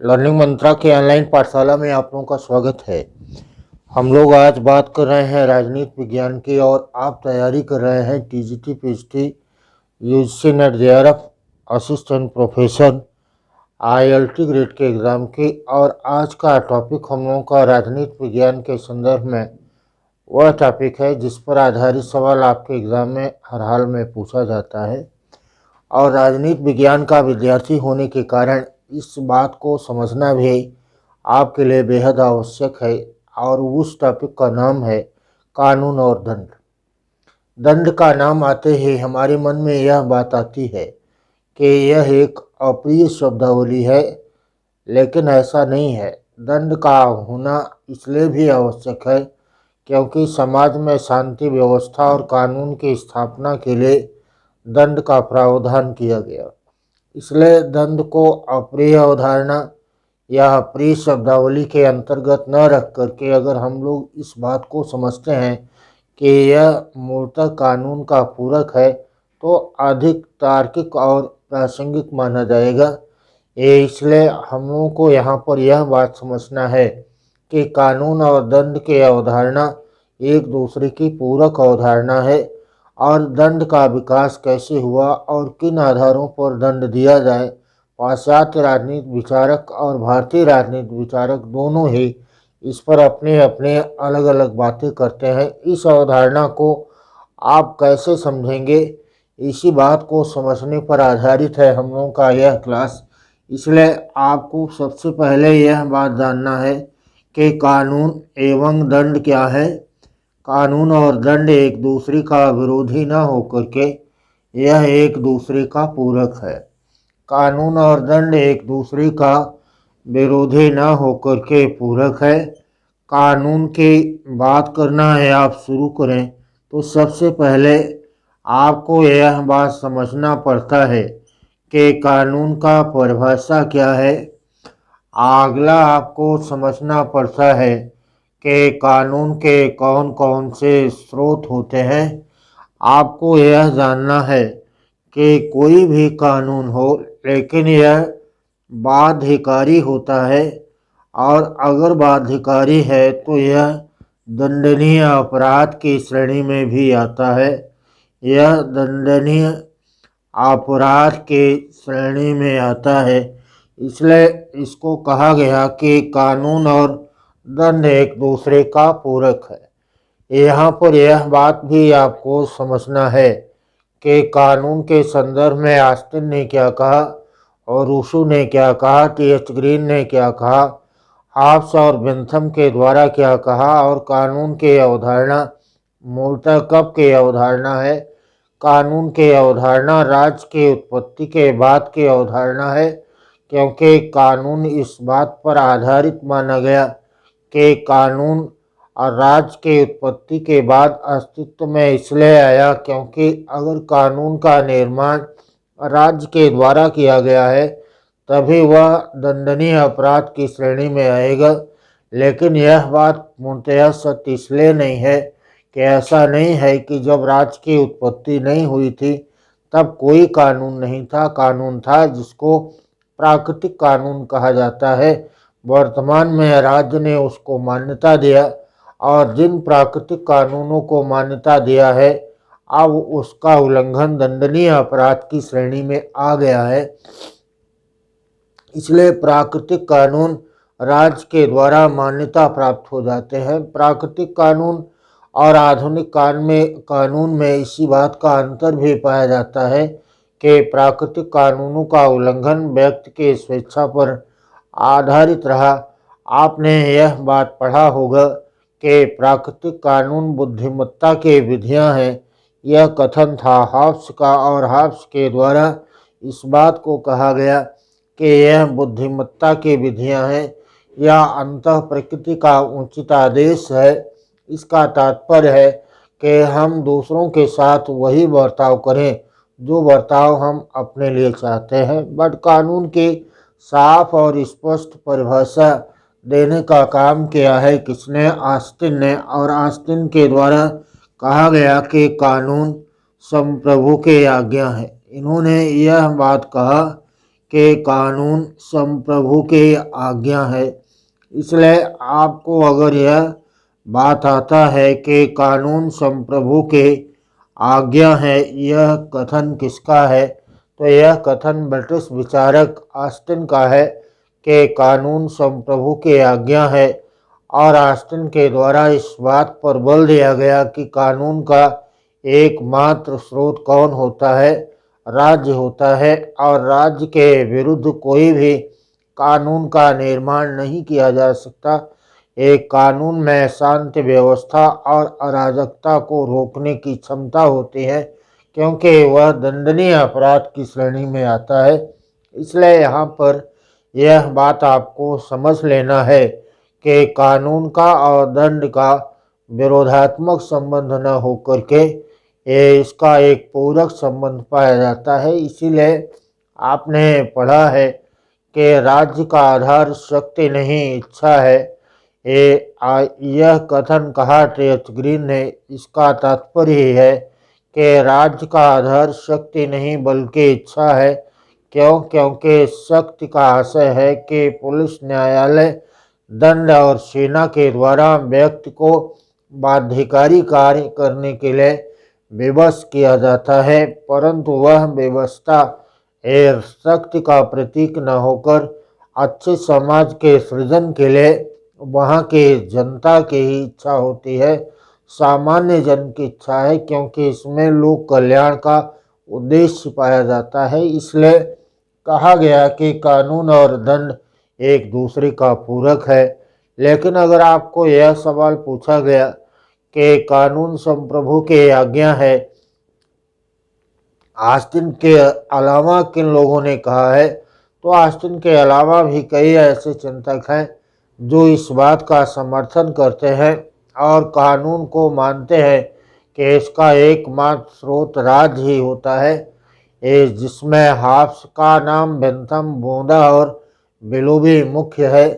Learning मंत्रा की online पाठशाला में आप लोगों का स्वागत है। हम लोग आज बात कर रहे हैं राजनीति विज्ञान की और आप तैयारी कर रहे हैं TGT PhD UGC NET JRF assistant professor ILT grade के एग्ज़ाम की। और आज का टॉपिक हम लोगों का राजनीति विज्ञान के संदर्भ में वह टॉपिक है जिस पर आधारित सवाल आपके एग्ज़ाम में हर हाल में पूछा जाता है। और राजनीति विज्ञान का विद्यार्थी होने के कारण इस बात को समझना भी आपके लिए बेहद आवश्यक है। और उस टॉपिक का नाम है कानून और दंड। दंड का नाम आते ही हमारे मन में यह बात आती है कि यह एक अप्रिय शब्दावली है, लेकिन ऐसा नहीं है। दंड का होना इसलिए भी आवश्यक है क्योंकि समाज में शांति व्यवस्था और कानून की स्थापना के लिए दंड का प्रावधान किया गया। इसलिए दंड को अप्रिय अवधारणा या अप्रिय शब्दावली के अंतर्गत न रख करके अगर हम लोग इस बात को समझते हैं कि यह मूलतः कानून का पूरक है तो अधिक तार्किक और प्रासंगिक माना जाएगा। ये इसलिए हम लोगों को यहाँ पर यह बात समझना है कि कानून और दंड की अवधारणा एक दूसरे की पूरक अवधारणा है। और दंड का विकास कैसे हुआ और किन आधारों पर दंड दिया जाए, पाश्चात्य राजनीति विचारक और भारतीय राजनीति विचारक दोनों ही इस पर अपने अपने अलग अलग बातें करते हैं। इस अवधारणा को आप कैसे समझेंगे, इसी बात को समझने पर आधारित है हम लोगों का यह क्लास। इसलिए आपको सबसे पहले यह बात जानना है कि कानून एवं दंड क्या है। कानून और दंड एक दूसरे का विरोधी न होकर के यह एक दूसरे का पूरक है। कानून और दंड एक दूसरे का विरोधी न होकर के पूरक है। कानून की बात करना है आप शुरू करें तो सबसे पहले आपको यह बात समझना पड़ता है कि कानून का परिभाषा क्या है। अगला आपको समझना पड़ता है कि कानून के कौन कौन से स्रोत होते हैं। आपको यह जानना है कि कोई भी कानून हो लेकिन यह बाध्यकारी होता है, और अगर बाध्यकारी है तो यह दंडनीय अपराध की श्रेणी में भी आता है। यह दंडनीय अपराध की श्रेणी में आता है। इसलिए इसको कहा गया कि कानून और दंड एक दूसरे का पूरक है। यहाँ पर यह बात भी आपको समझना है कि कानून के संदर्भ में ऑस्टिन ने क्या कहा और रूसो ने क्या कहा, टी.एच. ग्रीन ने क्या कहा, हॉब्स और बेंथम के द्वारा क्या कहा, और कानून की अवधारणा मूलतः कब की अवधारणा है। कानून की अवधारणा राज्य की उत्पत्ति के बाद की अवधारणा है, क्योंकि कानून इस बात पर आधारित माना गया कि कानून और राज्य की उत्पत्ति के बाद अस्तित्व में इसलिए आया क्योंकि अगर कानून का निर्माण राज्य के द्वारा किया गया है तभी वह दंडनीय अपराध की श्रेणी में आएगा। लेकिन यह बात पूर्णतः सत्य इसलिए नहीं है कि ऐसा नहीं है कि जब राज्य की उत्पत्ति नहीं हुई थी तब कोई कानून नहीं था। कानून था, जिसको प्राकृतिक कानून कहा जाता है। वर्तमान में राज्य ने उसको मान्यता दिया और जिन प्राकृतिक कानूनों को मान्यता दिया है अब उसका उल्लंघन दंडनीय अपराध की श्रेणी में आ गया है। इसलिए प्राकृतिक कानून राज्य के द्वारा मान्यता प्राप्त हो जाते हैं। प्राकृतिक कानून और आधुनिक कानून में इसी बात का अंतर भी पाया जाता है कि प्राकृतिक कानूनों का उल्लंघन व्यक्ति के स्वेच्छा पर आधारित रहा। आपने यह बात पढ़ा होगा कि प्राकृतिक कानून बुद्धिमत्ता के विधियां हैं। यह कथन था हॉब्स का, और हॉब्स के द्वारा इस बात को कहा गया कि यह बुद्धिमत्ता की विधियां हैं या अंतः प्रकृति का उचित आदेश है। इसका तात्पर्य है कि हम दूसरों के साथ वही बर्ताव करें जो बर्ताव हम अपने लिए चाहते हैं। बट कानून की साफ और स्पष्ट परिभाषा देने का काम किया है किसने? ऑस्टिन ने। और ऑस्टिन के द्वारा कहा गया कि कानून संप्रभु की आज्ञा है। इन्होंने यह बात कहा कि कानून संप्रभु की आज्ञा है। इसलिए आपको अगर यह बात आता है कि कानून संप्रभु की आज्ञा है, यह कथन किसका है, तो यह कथन ब्रिटिश विचारक ऑस्टिन का है कि कानून संप्रभु की आज्ञा है। और ऑस्टिन के द्वारा इस बात पर बल दिया गया कि कानून का एकमात्र स्रोत कौन होता है, राज्य होता है, और राज्य के विरुद्ध कोई भी कानून का निर्माण नहीं किया जा सकता। एक कानून में शांति व्यवस्था और अराजकता को रोकने की क्षमता होती है, क्योंकि वह दंडनीय अपराध की श्रेणी में आता है। इसलिए यहाँ पर यह बात आपको समझ लेना है कि कानून का और दंड का विरोधात्मक संबंध न होकर के इसका एक पूरक संबंध पाया जाता है। इसीलिए आपने पढ़ा है कि राज्य का आधार शक्ति नहीं इच्छा है। यह कथन कहा टी.एच. ग्रीन ने। इसका तात्पर्य है कि राज्य का आधार शक्ति नहीं बल्कि इच्छा है। क्योंकि शक्ति का आशय है कि पुलिस, न्यायालय, दंड और सेना के द्वारा व्यक्ति को बाध्यकारी कार्य करने के लिए विवश किया जाता है, परंतु वह व्यवस्था शक्ति का प्रतीक न होकर अच्छे समाज के सृजन के लिए वहाँ के जनता की ही इच्छा होती है, सामान्य जन की इच्छा है, क्योंकि इसमें लोक कल्याण का उद्देश्य पाया जाता है। इसलिए कहा गया कि कानून और दंड एक दूसरे का पूरक है। लेकिन अगर आपको यह सवाल पूछा गया कि कानून संप्रभु की आज्ञा है, ऑस्टिन के अलावा किन लोगों ने कहा है, तो ऑस्टिन के अलावा भी कई ऐसे चिंतक हैं जो इस बात का समर्थन करते हैं और कानून को मानते हैं कि इसका एकमात्र स्रोत राज्य ही होता है, जिसमें हाफ्स का नाम, बेंथम, बोंदा और बिलोबी मुख्य है।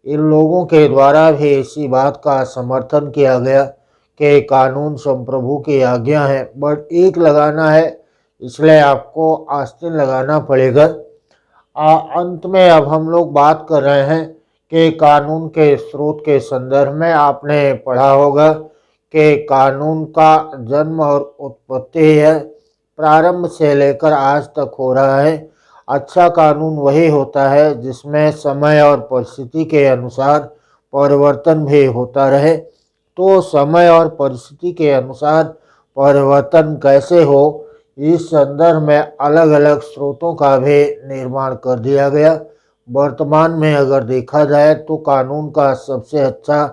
इन लोगों के द्वारा भी इसी बात का समर्थन किया गया कि कानून संप्रभु की आज्ञा है, बट एक लगाना है, इसलिए आपको ऑस्टिन लगाना पड़ेगा। अंत में अब हम लोग बात कर रहे हैं कि कानून के स्रोत के संदर्भ में आपने पढ़ा होगा कि कानून का जन्म और उत्पत्ति है, प्रारंभ से लेकर आज तक हो रहा है। अच्छा कानून वही होता है जिसमें समय और परिस्थिति के अनुसार परिवर्तन भी होता रहे। तो समय और परिस्थिति के अनुसार परिवर्तन कैसे हो, इस संदर्भ में अलग अलग स्रोतों का भी निर्माण कर दिया गया। वर्तमान में अगर देखा जाए तो कानून का सबसे अच्छा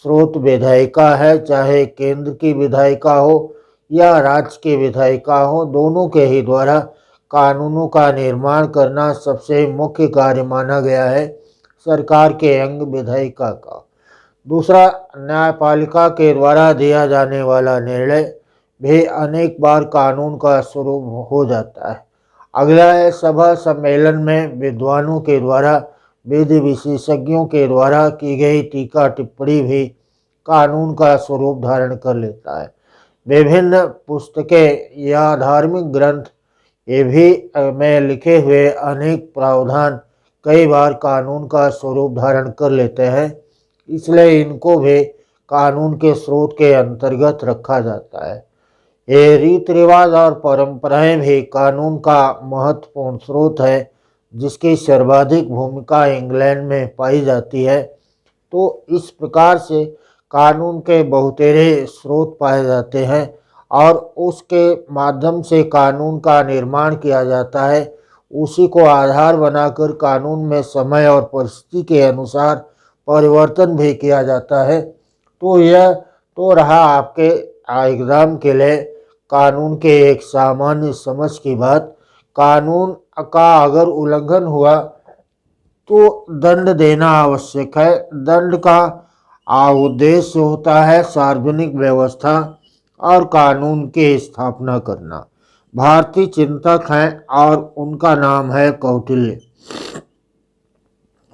स्रोत विधायिका है, चाहे केंद्र की विधायिका हो या राज्य की विधायिका हो, दोनों के ही द्वारा कानूनों का निर्माण करना सबसे मुख्य कार्य माना गया है सरकार के अंग विधायिका का। दूसरा, न्यायपालिका के द्वारा दिया जाने वाला निर्णय भी अनेक बार कानून का स्वरूप हो जाता है। अगला है सभा सम्मेलन में विद्वानों के द्वारा, विधि विशेषज्ञों के द्वारा की गई टीका टिप्पणी भी कानून का स्वरूप धारण कर लेता है। विभिन्न पुस्तकें या धार्मिक ग्रंथ ये भी में लिखे हुए अनेक प्रावधान कई बार कानून का स्वरूप धारण कर लेते हैं, इसलिए इनको भी कानून के स्रोत के अंतर्गत रखा जाता है। ये रीति रिवाज और परंपराएं भी कानून का महत्वपूर्ण स्रोत है, जिसकी सर्वाधिक भूमिका इंग्लैंड में पाई जाती है। तो इस प्रकार से कानून के बहुतेरे स्रोत पाए जाते हैं और उसके माध्यम से कानून का निर्माण किया जाता है। उसी को आधार बनाकर कानून में समय और परिस्थिति के अनुसार परिवर्तन भी किया जाता है। तो यह तो रहा आपके एग्जाम के लिए कानून के एक सामान्य समझ की बात। कानून का अगर उल्लंघन हुआ तो दंड देना आवश्यक है। दंड का उद्देश्य होता है सार्वजनिक व्यवस्था और कानून की स्थापना करना। भारतीय चिंतक हैं और उनका नाम है कौटिल्य।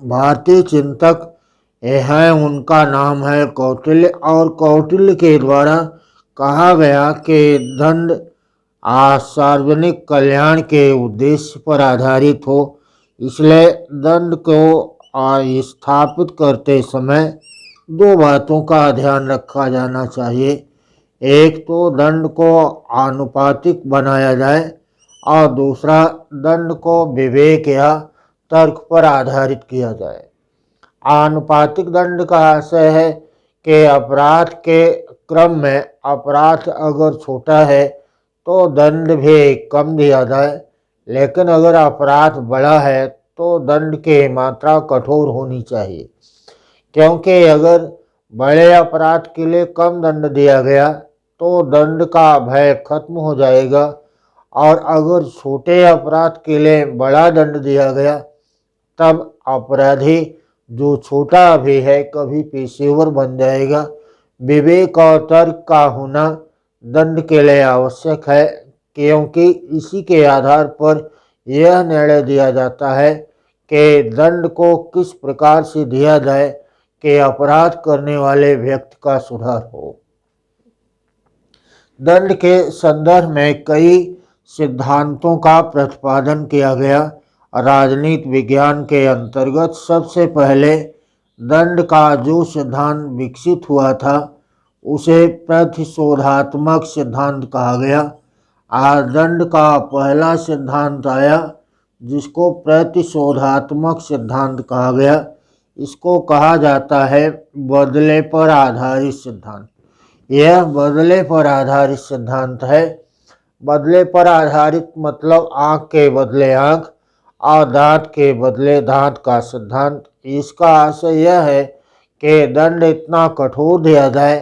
भारतीय चिंतक हैं, उनका नाम है कौटिल्य, और कौटिल्य के द्वारा कहा गया कि दंड सार्वजनिक कल्याण के उद्देश्य पर आधारित हो, इसलिए दंड को स्थापित करते समय दो बातों का ध्यान रखा जाना चाहिए। एक तो दंड को आनुपातिक बनाया जाए और दूसरा दंड को विवेक या तर्क पर आधारित किया जाए। आनुपातिक दंड का आशय है कि अपराध के क्रम में अपराध अगर छोटा है तो दंड भी कम दिया जाए, लेकिन अगर अपराध बड़ा है तो दंड की मात्रा कठोर होनी चाहिए, क्योंकि अगर बड़े अपराध के लिए कम दंड दिया गया तो दंड का भय खत्म हो जाएगा, और अगर छोटे अपराध के लिए बड़ा दंड दिया गया तब अपराधी जो छोटा भी है कभी पेशेवर बन जाएगा। विवेक और तर्क का होना दंड के लिए आवश्यक है, क्योंकि इसी के आधार पर यह निर्णय दिया जाता है कि दंड को किस प्रकार से दिया जाए कि अपराध करने वाले व्यक्ति का सुधार हो। दंड के संदर्भ में कई सिद्धांतों का प्रतिपादन किया गया। राजनीति विज्ञान के अंतर्गत सबसे पहले दंड का जो सिद्धांत विकसित हुआ था उसे प्रतिशोधात्मक सिद्धांत कहा गया। आज दंड का पहला सिद्धांत आया जिसको प्रतिशोधात्मक सिद्धांत कहा गया। इसको कहा जाता है बदले पर आधारित सिद्धांत। यह बदले पर आधारित सिद्धांत है। बदले पर आधारित मतलब आँख के बदले आँख और दांत के बदले दांत का सिद्धांत। इसका आशय यह है कि दंड इतना कठोर दिया जाए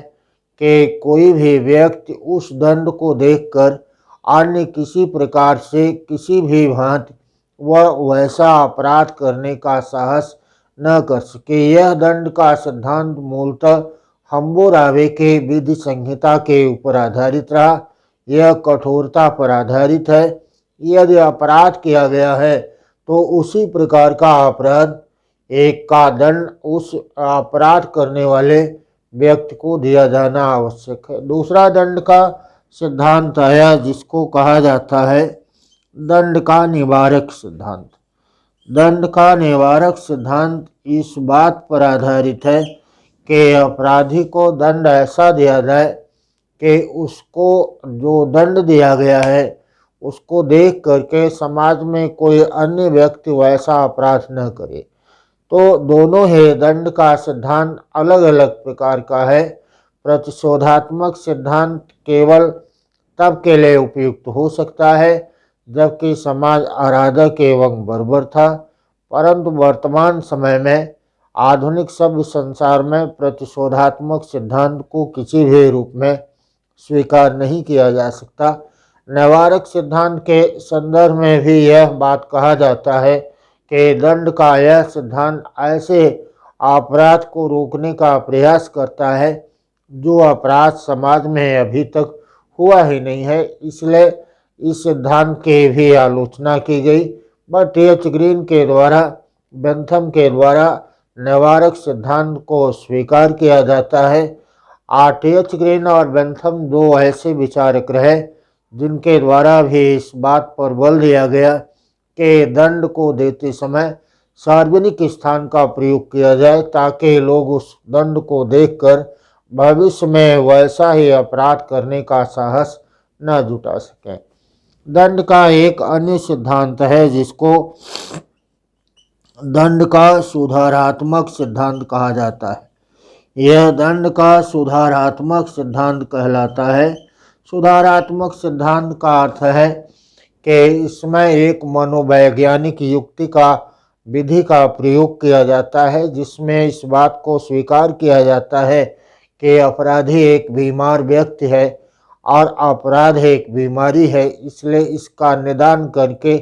कि कोई भी व्यक्ति उस दंड को देखकर अन्य किसी प्रकार से किसी भी भांति वह वैसा अपराध करने का साहस न कर सके। यह दंड का सिद्धांत मूलतः हम्बुराबी के विधि संहिता के ऊपर आधारित रहा। यह कठोरता पर आधारित है। यदि अपराध किया गया है तो उसी प्रकार का अपराध एक का दंड उस अपराध करने वाले व्यक्ति को दिया जाना आवश्यक है। दूसरा दंड का सिद्धांत आया जिसको कहा जाता है दंड का निवारक सिद्धांत। दंड का निवारक सिद्धांत इस बात पर आधारित है कि अपराधी को दंड ऐसा दिया जाए कि उसको जो दंड दिया गया है उसको देख करके समाज में कोई अन्य व्यक्ति वैसा अपराध न करे। तो दोनों ही दंड का सिद्धांत अलग अलग प्रकार का है। प्रतिशोधात्मक सिद्धांत केवल तब के लिए उपयुक्त हो सकता है जबकि समाज अराजक एवं बर्बर था, परंतु वर्तमान समय में आधुनिक सभ्य संसार में प्रतिशोधात्मक सिद्धांत को किसी भी रूप में स्वीकार नहीं किया जा सकता। निवारक सिद्धांत के संदर्भ में भी यह बात कहा जाता है कि दंड का यह सिद्धांत ऐसे अपराध को रोकने का प्रयास करता है जो अपराध समाज में अभी तक हुआ ही नहीं है। इसलिए इस सिद्धांत की भी आलोचना की गई, बट टी.एच. ग्रीन के द्वारा बेंथम के द्वारा निवारक सिद्धांत को स्वीकार किया जाता है। टी.एच. ग्रीन और बेंथम दो ऐसे विचारक रहे जिनके द्वारा भी इस बात पर बल दिया गया कि दंड को देते समय सार्वजनिक स्थान का प्रयोग किया जाए ताकि लोग उस दंड को देखकर भविष्य में वैसा ही अपराध करने का साहस न जुटा सकें। दंड का एक अन्य सिद्धांत है जिसको दंड का सुधारात्मक सिद्धांत कहा जाता है। यह दंड का सुधारात्मक सिद्धांत कहलाता है। सुधारात्मक सिद्धांत का अर्थ है कि इसमें एक मनोवैज्ञानिक युक्ति का विधि का प्रयोग किया जाता है जिसमें इस बात को स्वीकार किया जाता है कि अपराधी एक बीमार व्यक्ति है और अपराध एक बीमारी है, इसलिए इसका निदान करके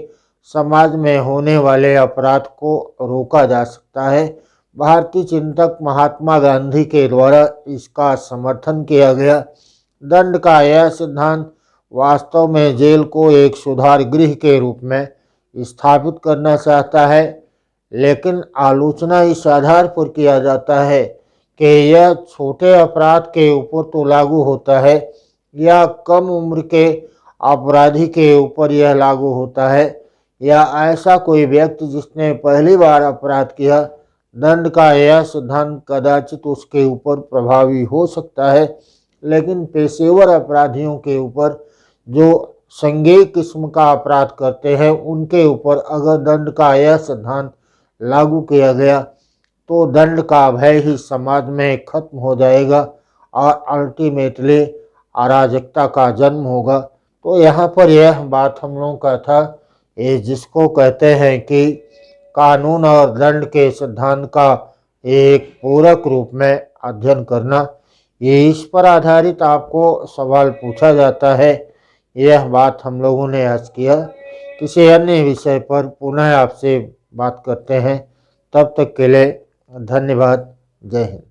समाज में होने वाले अपराध को रोका जा सकता है। भारतीय चिंतक महात्मा गांधी के द्वारा इसका समर्थन किया गया। दंड का यह सिद्धांत वास्तव में जेल को एक सुधार गृह के रूप में स्थापित करना चाहता है, लेकिन आलोचना इस आधार पर किया जाता है कि यह छोटे अपराध के ऊपर तो लागू होता है या कम उम्र के अपराधी के ऊपर यह लागू होता है, या ऐसा कोई व्यक्ति जिसने पहली बार अपराध किया, दंड का यह सिद्धांत कदाचित उसके ऊपर प्रभावी हो सकता है, लेकिन पेशेवर अपराधियों के ऊपर जो संज्ञेय किस्म का अपराध करते हैं उनके ऊपर अगर दंड का यह सिद्धांत लागू किया गया तो दंड का भय ही समाज में खत्म हो जाएगा और अल्टीमेटली अराजकता का जन्म होगा। तो यहाँ पर यह बात हम लोगों का था, ये जिसको कहते हैं कि कानून और दंड के सिद्धांत का एक पूरक रूप में अध्ययन करना, ये इस पर आधारित आपको सवाल पूछा जाता है। यह बात हम लोगों ने आज किया। किसी अन्य विषय पर पुनः आपसे बात करते हैं, तब तक के लिए धन्यवाद। जय हिंद।